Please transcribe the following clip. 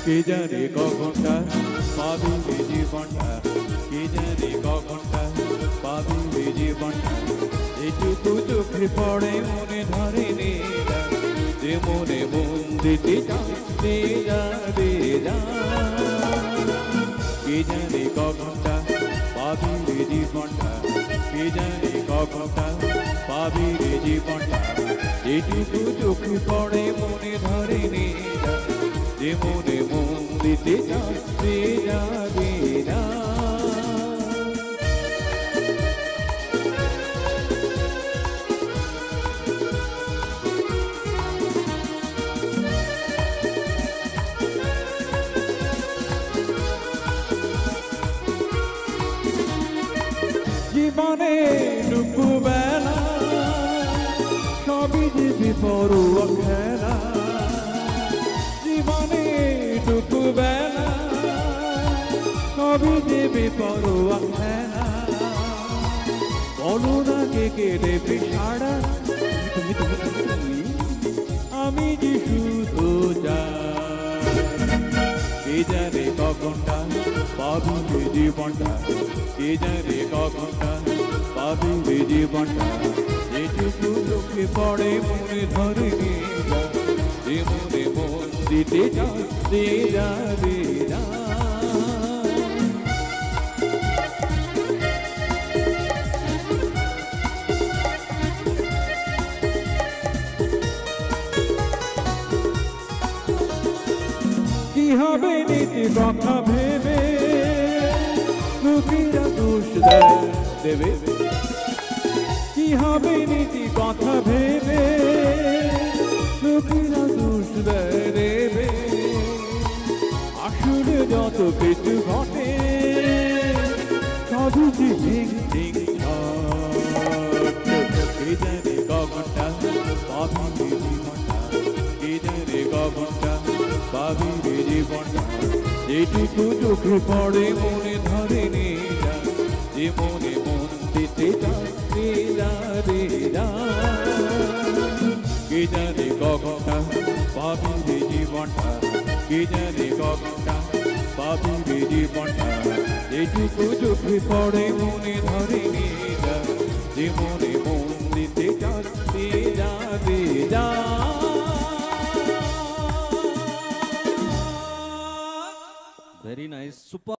কে জানে কখনটা পাবি জীবনটা, কে জানে কখনটা পাবি জীবনটা। এটুকু চোখে পড়ে মনে ধরে নে, যে মনে মন দিতে চাচ্ছে যাবে যা। কে জানে কখনটা পাবি জীবনটা, কে জানে কখনটা পাবি জীবনটা। এটুকু চোখে পড়ে মনে ধরে নে, যে মনে মন দিতে চাচ্ছে যাবে না। জীবনে টুকু বেলা সবই যে বিপরুয়া খেলা, জীবনে টুকু বেলা সবই যে বিপরুয়া খেলা। বলো না কে কে দেবে সাড়া, আমি যে শুধু যাই। কে জানে কখনটা পাবি জীবনটা, কে জানে কখনটা পাবি জীবনটা। যেটুকু চোখে পড়ে মনে ধরে না, যে মনে মন দিতে চাচ্ছে যাবে না। কি হবে নীতি কথা ভেবে লোকেরা দোষ দেবে, কি হবে নীতি কথা ভেবে লোকেরা দোষ দেবে। আসলে যত কিছু ঘটে সবই যে কে জানে কখনটা পাবি জীবনটা, কে জানে কখনটা পাবি জীবনটা। যেটুকু চোখে পড়ে মনে ধরে নে, যে মনে মন দিতে চাচ্ছে যাবে না। কে জানে কখনটা পাবি জীবনটা, কে জানে কখনটা পাবি জীবনটা। যেটুকু চোখে পড়ে মনে ধরে নে, যে মনে মন দিতে চাচ্ছে যাবে না। Very nice, super.